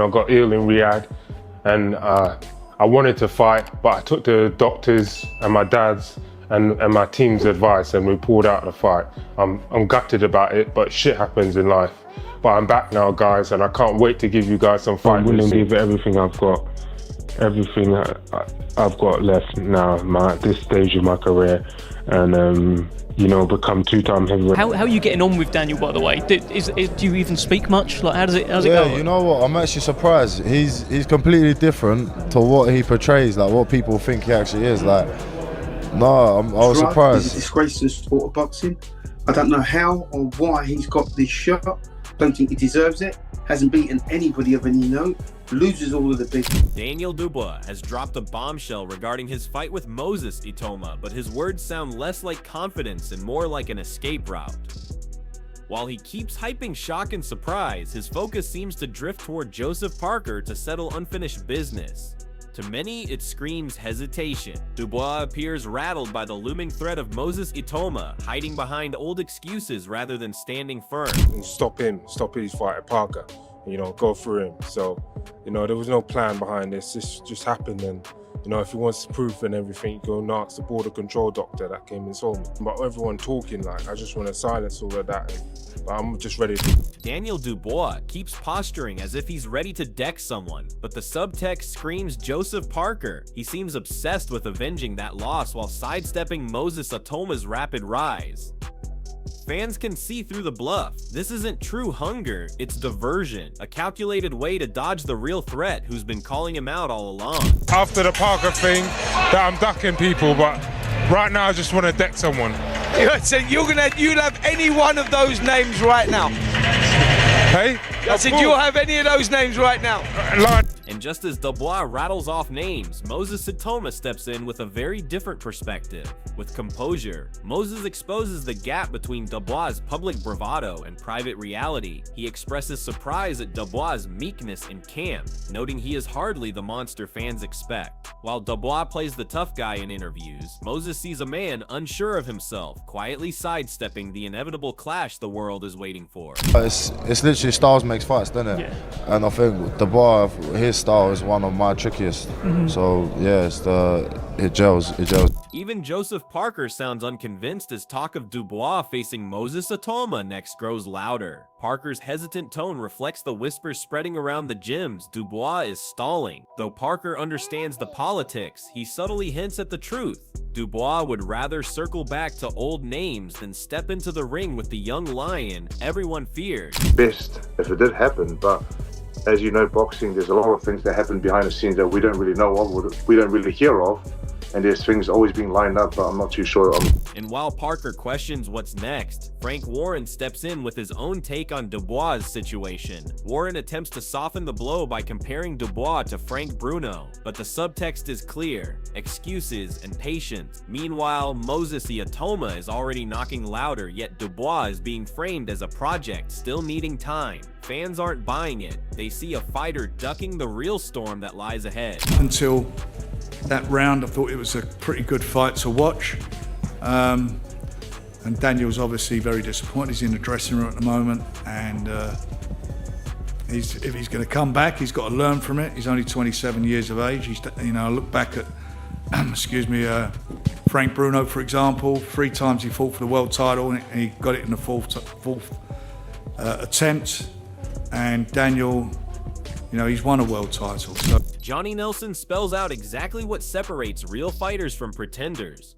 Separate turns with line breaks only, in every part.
I got ill in Riyadh and I wanted to fight, but I took the doctors and my dad's and my team's advice and we pulled out the fight. I'm gutted about it, but shit happens in life. But I'm back now, guys, and I can't wait to give you guys some fight. I'm willing to give everything I've got, everything I've got left now at this stage of my career, and you know, become two-time heavyweight.
How are you getting on with Daniel, by the way? Do you even speak much? Like, how's it go?
Yeah, you know what? I'm actually surprised. He's completely different to what he portrays, like what people think he actually is. Like, no, I was surprised.
It's a disgrace to the sport of boxing. I don't know how or why he's got this shot. Don't think he deserves it. Hasn't beaten anybody of any note. Loses all of the big.
Daniel Dubois has dropped a bombshell regarding his fight with Moses Itauma, but his words sound less like confidence and more like an escape route. While he keeps hyping shock and surprise, his focus seems to drift toward Joseph Parker to settle unfinished business. To many, it screams hesitation. Dubois appears rattled by the looming threat of Moses Itauma, hiding behind old excuses rather than standing firm.
Stop his fight at Parker. You know, go through him. So, you know, there was no plan behind this. This just happened, and you know, if he wants proof and everything, go and ask the border control doctor that came and saw me. But everyone talking, like, I just want to silence all of that. But I'm just ready to.
Daniel Dubois keeps posturing as if he's ready to deck someone, but the subtext screams Joseph Parker. He seems obsessed with avenging that loss while sidestepping Moses Itauma's rapid rise. Fans can see through the bluff. This isn't true hunger, it's diversion, a calculated way to dodge the real threat who's been calling him out all along.
After the Parker thing, that I'm ducking people, but right now I just want to deck someone.
So you'll have any one of those names right now.
Hey?
I said you'll have any of those names right now.
And just as Dubois rattles off names, Moses Itauma steps in with a very different perspective. With composure, Moses exposes the gap between Dubois' public bravado and private reality. He expresses surprise at Dubois' meekness in camp, noting he is hardly the monster fans expect. While Dubois plays the tough guy in interviews, Moses sees a man unsure of himself, quietly sidestepping the inevitable clash the world is waiting for.
It's literally styles makes fights, doesn't it? Yeah. And I think Dubois, his style is one of my trickiest. So yeah, it gels.
Even Joseph Parker sounds unconvinced as talk of Dubois facing Moses Itauma next grows louder. Parker's hesitant tone reflects the whispers spreading around the gyms. Dubois is stalling. Though Parker understands the politics, he subtly hints at the truth. Dubois would rather circle back to old names than step into the ring with the young lion everyone feared.
Best if it did happen, but as you know, boxing, there's a lot of things that happen behind the scenes that we don't really know of, we don't really hear of. And there's things always being lined up, but I'm not too sure.
And while Parker questions what's next, Frank Warren steps in with his own take on Dubois' situation. Warren attempts to soften the blow by comparing Dubois to Frank Bruno, but the subtext is clear: excuses and patience. Meanwhile, Moses Itauma is already knocking louder, yet Dubois is being framed as a project still needing time. Fans aren't buying it. They see a fighter ducking the real storm that lies ahead.
Until that round, I thought it was a pretty good fight to watch. And Daniel's obviously very disappointed. He's in the dressing room at the moment, and if he's going to come back, he's got to learn from it. He's only 27 years of age. I look back at, Frank Bruno, for example. 3 times he fought for the world title, and he got it in the fourth attempt. And Daniel, he's won a world title. So.
Johnny Nelson spells out exactly what separates real fighters from pretenders.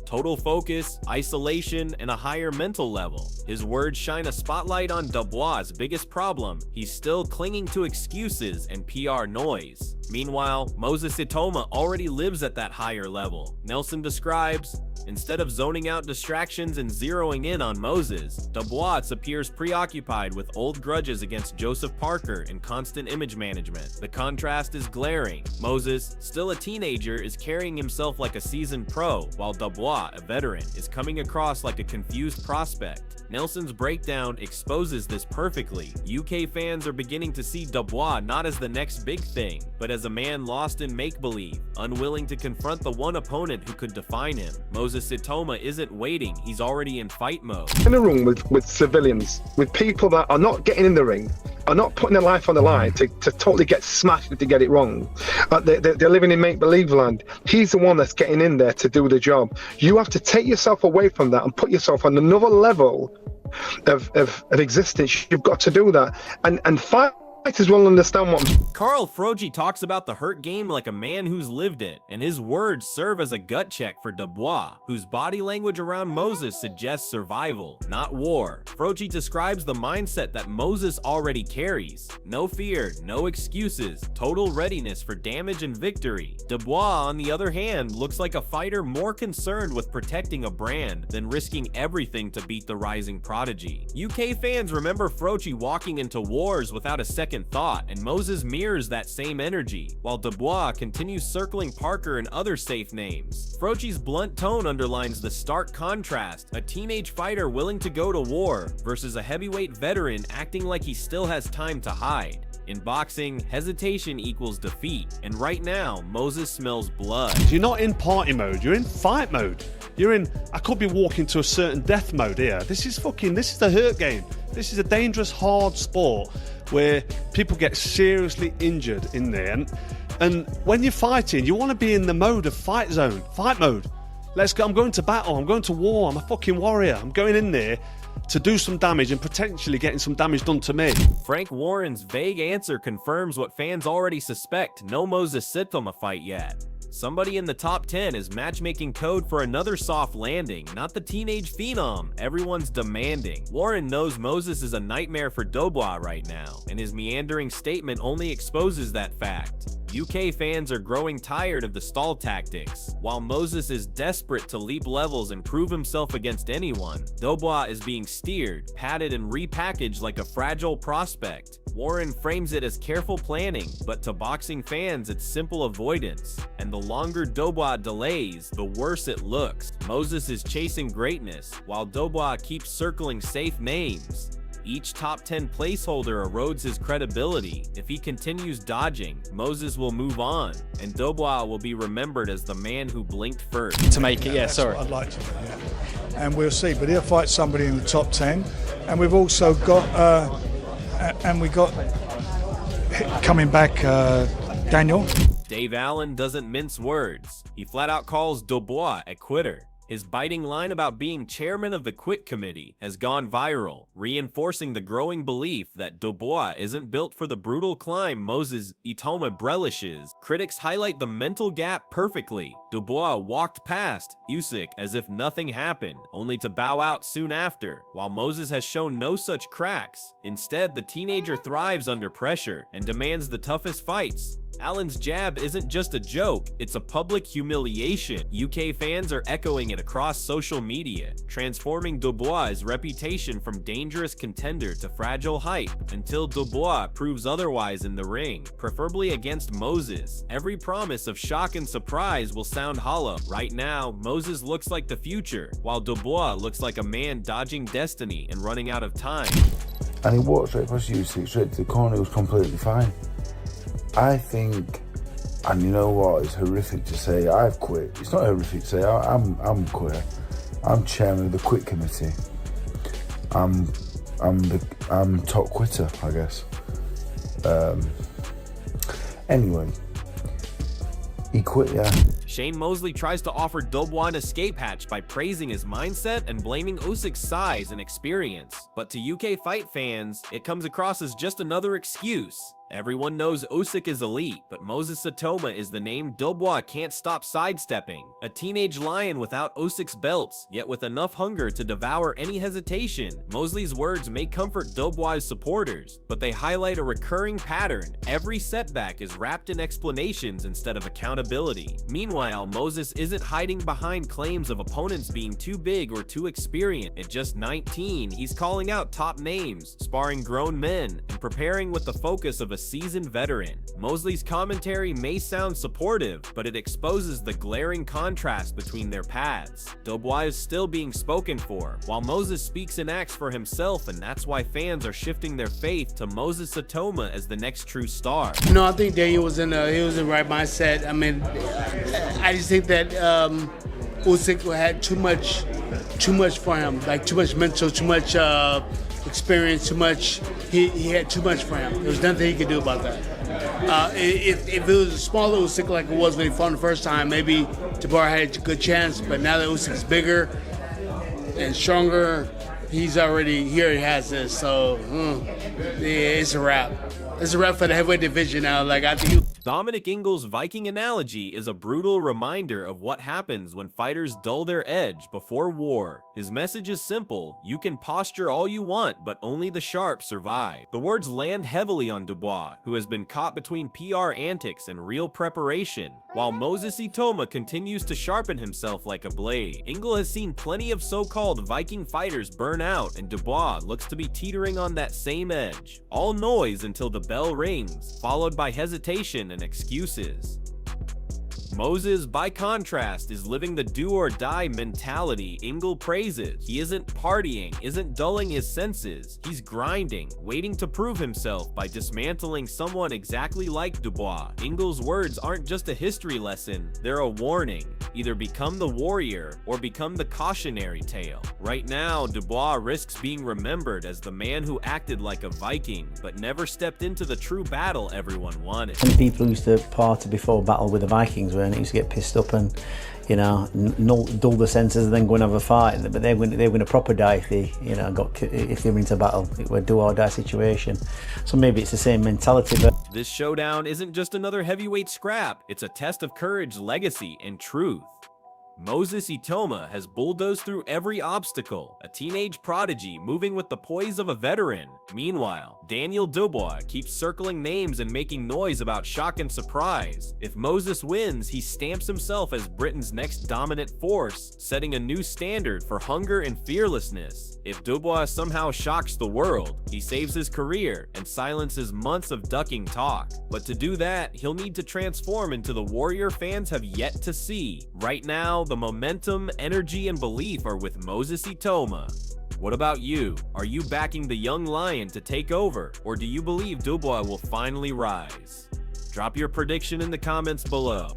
Total focus, isolation, and a higher mental level. His words shine a spotlight on Dubois' biggest problem: he's still clinging to excuses and PR noise. Meanwhile, Moses Itauma already lives at that higher level. Nelson describes, instead of zoning out distractions and zeroing in on Moses, Dubois appears preoccupied with old grudges against Joseph Parker and constant image management. The contrast is glaring. Moses, still a teenager, is carrying himself like a seasoned pro, while Dubois, a veteran, is coming across like a confused prospect. Nelson's breakdown exposes this perfectly. UK fans are beginning to see Dubois not as the next big thing, but as a man lost in make-believe, unwilling to confront the one opponent who could define him. Moses Moses Itauma isn't waiting, he's already in fight mode.
In a room with civilians, with people that are not getting in the ring, are not putting their life on the line to totally get smashed and to get it wrong. They're living in make-believe land. He's the one that's getting in there to do the job. You have to take yourself away from that and put yourself on another level of existence. You've got to do that. And fighters will understand what
Carl Frogie talks about the hurt game like a man who's lived it, and his words serve as a gut check for Dubois, whose body language around Moses suggests survival, not war. Frogie describes the mindset that Moses already carries. No fear, no excuses, total readiness for damage and victory. Dubois, on the other hand, looks like a fighter more concerned with protecting a brand than risking everything to beat the rising prodigy. UK fans remember Frogie walking into wars without a second thought, and Moses mirrors that same energy, while Dubois continues circling Parker and other safe names. Frogie's blunt tone underlines the stark contrast, a teenage fighter willing to go to war versus a heavyweight veteran acting like he still has time to hide. In boxing, hesitation equals defeat, and right now, Moses smells blood.
You're not in party mode, you're in fight mode. You're in, I could be walking to a certain death mode here. This is the hurt game. This is a dangerous, hard sport where people get seriously injured in there. And when you're fighting, you want to be in the mode of fight zone, fight mode. Let's go, I'm going to battle, I'm going to war, I'm a fucking warrior. I'm going in there to do some damage and potentially getting some damage done to me.
Frank Warren's vague answer confirms what fans already suspect: no Moses Itauma fight yet. Somebody in the top 10 is matchmaking code for another soft landing, not the teenage phenom everyone's demanding. Warren knows Moses is a nightmare for Dubois right now, and his meandering statement only exposes that fact. UK fans are growing tired of the stall tactics. While Moses is desperate to leap levels and prove himself against anyone, Dubois is being steered, patted, and repackaged like a fragile prospect. Warren frames it as careful planning, but to boxing fans it's simple avoidance. And the longer Dubois delays, the worse it looks. Moses is chasing greatness, while Dubois keeps circling safe names. Each top 10 placeholder erodes his credibility. If he continues dodging, Moses will move on, and Dubois will be remembered as the man who blinked first.
To make it, yeah, sorry.
I'd like to, yeah. And we'll see, but he'll fight somebody in the top 10. And we've also got, coming back, Daniel.
Dave Allen doesn't mince words. He flat out calls Dubois a quitter. His biting line about being chairman of the Quit Committee has gone viral, reinforcing the growing belief that Dubois isn't built for the brutal climb Moses Itauma relishes. Critics highlight the mental gap perfectly. Dubois walked past Usyk as if nothing happened, only to bow out soon after, while Moses has shown no such cracks. Instead, the teenager thrives under pressure and demands the toughest fights. Allen's jab isn't just a joke, it's a public humiliation. UK fans are echoing it across social media, transforming Dubois' reputation from dangerous contender to fragile hype, until Dubois proves otherwise in the ring, preferably against Moses. Every promise of shock and surprise will sound hollow. Right now, Moses looks like the future, while Dubois looks like a man dodging destiny and running out of time.
And he walked straight past Usyk, straight to the corner, it was completely fine. I think, and you know what, it's horrific to say I've quit. It's not horrific to say I'm quit. I'm chairman of the Quit Committee. I'm top quitter, I guess. Anyway, he quit, yeah.
Shane Mosley tries to offer Dubois an escape hatch by praising his mindset and blaming Usyk's size and experience. But to UK fight fans, it comes across as just another excuse. Everyone knows Usyk is elite, but Moses Itauma is the name Dubois can't stop sidestepping. A teenage lion without Usyk's belts, yet with enough hunger to devour any hesitation. Mosley's words may comfort Dubois' supporters, but they highlight a recurring pattern. Every setback is wrapped in explanations instead of accountability. Meanwhile, Moses isn't hiding behind claims of opponents being too big or too experienced. At just 19, he's calling out top names, sparring grown men, and preparing with the focus of a seasoned veteran. Mosley's commentary may sound supportive, but it exposes the glaring contrast between their paths. Dubois is still being spoken for, while Moses speaks and acts for himself, and that's why fans are shifting their faith to Moses Itauma as the next true star.
No, I think Daniel was in the right mindset. I mean, I just think that Usyk had too much for him, like too much mental, too much experience, too much. He had too much for him. There was nothing he could do about that. If it was a smaller Usyk like it was when he fought the first time, maybe Dubois had a good chance. But now that Usyk's bigger and stronger, he already has this. So yeah, it's a wrap. It's a wrap for the heavyweight division now. Like I think.
Dominic Ingles' Viking analogy is a brutal reminder of what happens when fighters dull their edge before war. His message is simple: you can posture all you want, but only the sharp survive. The words land heavily on Dubois, who has been caught between PR antics and real preparation, while Moses Itauma continues to sharpen himself like a blade. Ingle has seen plenty of so-called Viking fighters burn out, and Dubois looks to be teetering on that same edge. All noise until the bell rings, followed by hesitation and excuses. Moses, by contrast, is living the do-or-die mentality Ingle praises. He isn't partying, isn't dulling his senses. He's grinding, waiting to prove himself by dismantling someone exactly like Dubois. Ingle's words aren't just a history lesson, they're a warning. Either become the warrior or become the cautionary tale. Right now, Dubois risks being remembered as the man who acted like a Viking, but never stepped into the true battle everyone wanted.
Some people used to party before battle with the Vikings, and it used to get pissed up and, you know, dull the senses and then go and have a fight. But they were going to proper die if they, you know, if they were into battle. It was a do or die situation. So maybe it's the same mentality. But
this showdown isn't just another heavyweight scrap. It's a test of courage, legacy, and truth. Moses Itauma has bulldozed through every obstacle, a teenage prodigy moving with the poise of a veteran. Meanwhile, Daniel Dubois keeps circling names and making noise about shock and surprise. If Moses wins, he stamps himself as Britain's next dominant force, setting a new standard for hunger and fearlessness. If Dubois somehow shocks the world, he saves his career and silences months of ducking talk. But to do that, he'll need to transform into the warrior fans have yet to see. Right now, the momentum, energy, and belief are with Moses Itauma. What about you? Are you backing the young lion to take over, or do you believe Dubois will finally rise? Drop your prediction in the comments below.